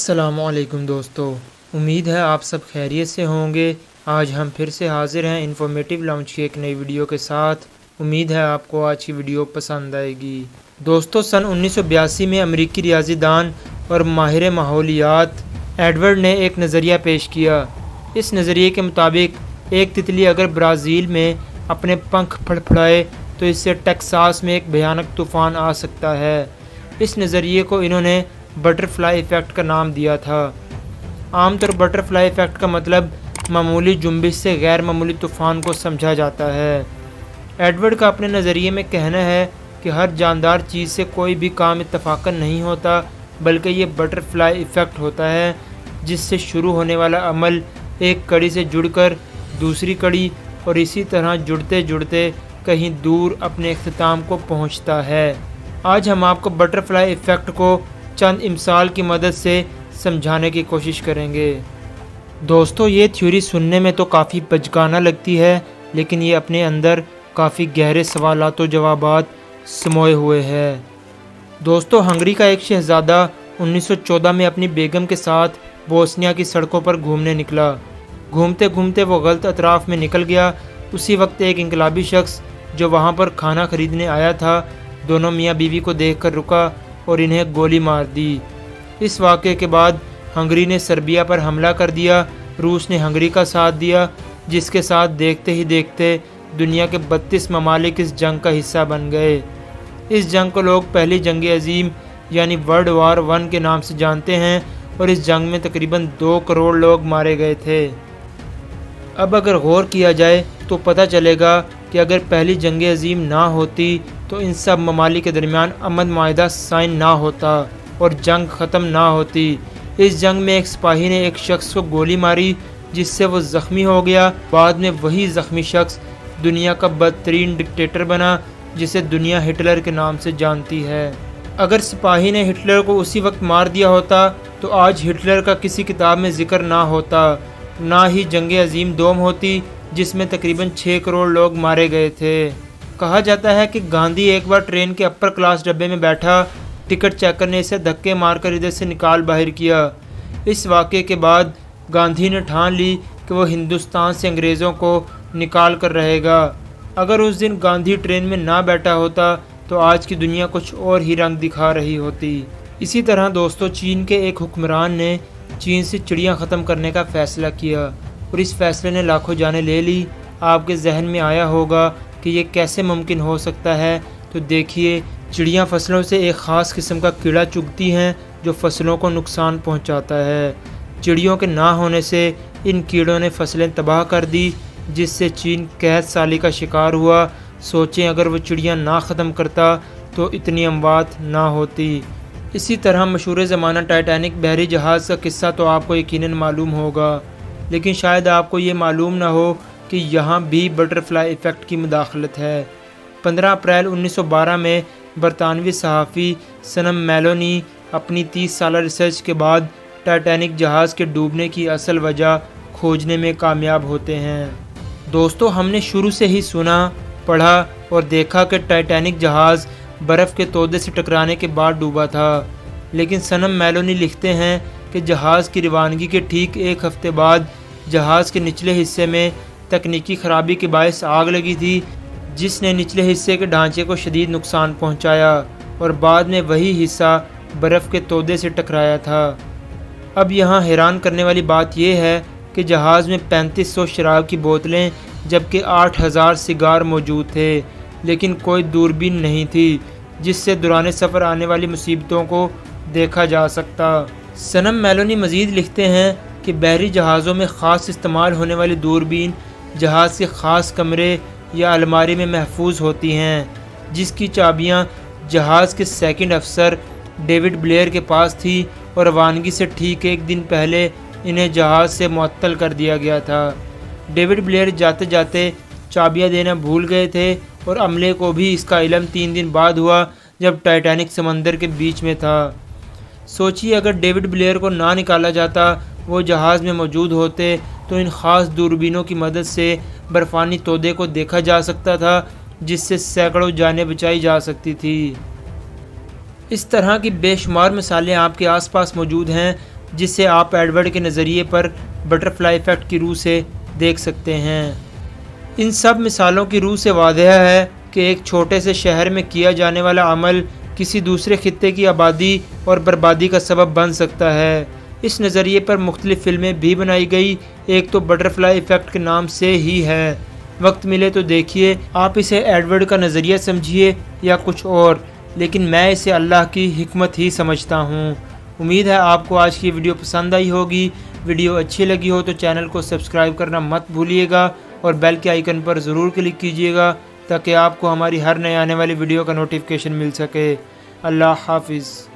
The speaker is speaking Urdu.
السلام علیکم دوستو، امید ہے آپ سب خیریت سے ہوں گے۔ آج ہم پھر سے حاضر ہیں انفارمیٹیو لاؤنج کی ایک نئی ویڈیو کے ساتھ۔ امید ہے آپ کو آج کی ویڈیو پسند آئے گی۔ دوستو، سن 1982 میں امریکی ریاضی دان اور ماہر ماحولیات ایڈورڈ نے ایک نظریہ پیش کیا۔ اس نظریے کے مطابق ایک تتلی اگر برازیل میں اپنے پنکھ پھڑپھڑائے تو اس سے ٹیکساس میں ایک بھیانک طوفان آ سکتا ہے۔ اس نظریے کو انہوں نے بٹر فلائی ایفیکٹ کا نام دیا تھا۔ عام طور بٹر فلائی ایفیکٹ کا مطلب معمولی جنبش سے غیر معمولی طوفان کو سمجھا جاتا ہے۔ ایڈورڈ کا اپنے نظریے میں کہنا ہے کہ ہر جاندار چیز سے کوئی بھی کام اتفاقاً نہیں ہوتا، بلکہ یہ بٹر فلائی ایفیکٹ ہوتا ہے جس سے شروع ہونے والا عمل ایک کڑی سے جڑ کر دوسری کڑی اور اسی طرح جڑتے جڑتے کہیں دور اپنے اختتام کو پہنچتا ہے۔ آج ہم آپ کو بٹر فلائی ایفیکٹ کو چند امثال کی مدد سے سمجھانے کی کوشش کریں گے۔ دوستو، یہ تھیوری سننے میں تو کافی بچگانہ لگتی ہے، لیکن یہ اپنے اندر کافی گہرے سوالات و جوابات سموئے ہوئے ہے۔ دوستو، ہنگری کا ایک شہزادہ 1914 میں اپنی بیگم کے ساتھ بوسنیا کی سڑکوں پر گھومنے نکلا۔ گھومتے گھومتے وہ غلط اطراف میں نکل گیا۔ اسی وقت ایک انقلابی شخص جو وہاں پر کھانا خریدنے آیا تھا، دونوں میاں بیوی کو دیکھ کر رکا اور انہیں گولی مار دی۔ اس واقعے کے بعد ہنگری نے سربیا پر حملہ کر دیا۔ روس نے ہنگری کا ساتھ دیا، جس کے ساتھ دیکھتے ہی دیکھتے دنیا کے 32 ممالک اس جنگ کا حصہ بن گئے۔ اس جنگ کو لوگ پہلی جنگ عظیم یعنی ورلڈ وار 1 کے نام سے جانتے ہیں، اور اس جنگ میں تقریباً 2 کروڑ لوگ مارے گئے تھے۔ اب اگر غور کیا جائے تو پتہ چلے گا کہ اگر پہلی جنگ عظیم نہ ہوتی تو ان سب ممالک کے درمیان امن معاہدہ سائن نہ ہوتا اور جنگ ختم نہ ہوتی۔ اس جنگ میں ایک سپاہی نے ایک شخص کو گولی ماری جس سے وہ زخمی ہو گیا۔ بعد میں وہی زخمی شخص دنیا کا بدترین ڈکٹیٹر بنا، جسے دنیا ہٹلر کے نام سے جانتی ہے۔ اگر سپاہی نے ہٹلر کو اسی وقت مار دیا ہوتا تو آج ہٹلر کا کسی کتاب میں ذکر نہ ہوتا، نہ ہی جنگ عظیم دوم ہوتی جس میں تقریباً 6 کروڑ لوگ مارے گئے تھے۔ کہا جاتا ہے کہ گاندھی ایک بار ٹرین کے اپر کلاس ڈبے میں بیٹھا، ٹکٹ چیکر نے اسے دھکے مار کر ادھر سے نکال باہر کیا۔ اس واقعے کے بعد گاندھی نے ٹھان لی کہ وہ ہندوستان سے انگریزوں کو نکال کر رہے گا۔ اگر اس دن گاندھی ٹرین میں نہ بیٹھا ہوتا تو آج کی دنیا کچھ اور ہی رنگ دکھا رہی ہوتی۔ اسی طرح دوستو، چین کے ایک حکمران نے چین سے چڑیاں ختم کرنے کا فیصلہ کیا اور اس فیصلے نے لاکھوں جانیں لے لی۔ آپ کے ذہن میں آیا ہوگا کہ یہ کیسے ممکن ہو سکتا ہے، تو دیکھیے، چڑیاں فصلوں سے ایک خاص قسم کا کیڑا چگتی ہیں جو فصلوں کو نقصان پہنچاتا ہے۔ چڑیوں کے نہ ہونے سے ان کیڑوں نے فصلیں تباہ کر دی، جس سے چین قحط سالی کا شکار ہوا۔ سوچیں، اگر وہ چڑیاں نہ ختم کرتا تو اتنی اموات نہ ہوتی۔ اسی طرح مشہور زمانہ ٹائٹینک بحری جہاز کا قصہ تو آپ کو یقیناً معلوم ہوگا، لیکن شاید آپ کو یہ معلوم نہ ہو کہ یہاں بھی بٹر فلائی ایفیکٹ کی مداخلت ہے۔ 15 اپریل 1912 میں برطانوی صحافی سنم میلونی اپنی 30 سالہ ریسرچ کے بعد ٹائٹینک جہاز کے ڈوبنے کی اصل وجہ کھوجنے میں کامیاب ہوتے ہیں۔ دوستو، ہم نے شروع سے ہی سنا، پڑھا اور دیکھا کہ ٹائٹینک جہاز برف کے تودے سے ٹکرانے کے بعد ڈوبا تھا، لیکن سنم میلونی لکھتے ہیں کہ جہاز کی روانگی کے ٹھیک ایک ہفتے بعد جہاز کے نچلے حصے میں تکنیکی خرابی کے باعث آگ لگی تھی، جس نے نچلے حصے کے ڈھانچے کو شدید نقصان پہنچایا اور بعد میں وہی حصہ برف کے تودے سے ٹکرایا تھا۔ اب یہاں حیران کرنے والی بات یہ ہے کہ جہاز میں 3500 شراب کی بوتلیں جبکہ 8000 سگار موجود تھے، لیکن کوئی دوربین نہیں تھی جس سے دوران سفر آنے والی مصیبتوں کو دیکھا جا سکتا۔ سنم میلونی مزید لکھتے ہیں کہ بحری جہازوں میں خاص استعمال ہونے والی دوربین جہاز کے خاص کمرے یا الماری میں محفوظ ہوتی ہیں، جس کی چابیاں جہاز کے سیکنڈ افسر ڈیوڈ بلیئر کے پاس تھی اور روانگی سے ٹھیک ایک دن پہلے انہیں جہاز سے معطل کر دیا گیا تھا۔ ڈیوڈ بلیئر جاتے جاتے چابیاں دینا بھول گئے تھے اور عملے کو بھی اس کا علم 3 دن بعد ہوا جب ٹائٹینک سمندر کے بیچ میں تھا۔ سوچیے، اگر ڈیوڈ بلیئر کو نہ نکالا جاتا، وہ جہاز میں موجود ہوتے تو ان خاص دوربینوں کی مدد سے برفانی تودے کو دیکھا جا سکتا تھا، جس سے سینکڑوں جانیں بچائی جا سکتی تھی۔ اس طرح کی بے شمار مثالیں آپ کے آس پاس موجود ہیں۔ جسے آپ ایڈورڈ کے نظریے پر بٹرفلائی ایفیکٹ کی روح سے دیکھ سکتے ہیں۔ ان سب مثالوں کی روح سے واضح ہے کہ ایک چھوٹے سے شہر میں کیا جانے والا عمل کسی دوسرے خطے کی آبادی اور بربادی کا سبب بن سکتا ہے۔ اس نظریے پر مختلف فلمیں بھی بنائی گئی، ایک تو بٹرفلائی ایفیکٹ کے نام سے ہی ہے۔ وقت ملے تو دیکھیے، آپ اسے ایڈورڈ کا نظریہ سمجھیے یا کچھ اور، لیکن میں اسے اللہ کی حکمت ہی سمجھتا ہوں۔ امید ہے آپ کو آج کی ویڈیو پسند آئی ہوگی۔ ویڈیو اچھی لگی ہو تو چینل کو سبسکرائب کرنا مت بھولیے گا اور بیل کے آئیکن پر ضرور کلک کیجیے گا تاکہ آپ کو ہماری ہر نئے آنے والی ویڈیو کا نوٹیفیکیشن مل سکے۔ اللہ حافظ۔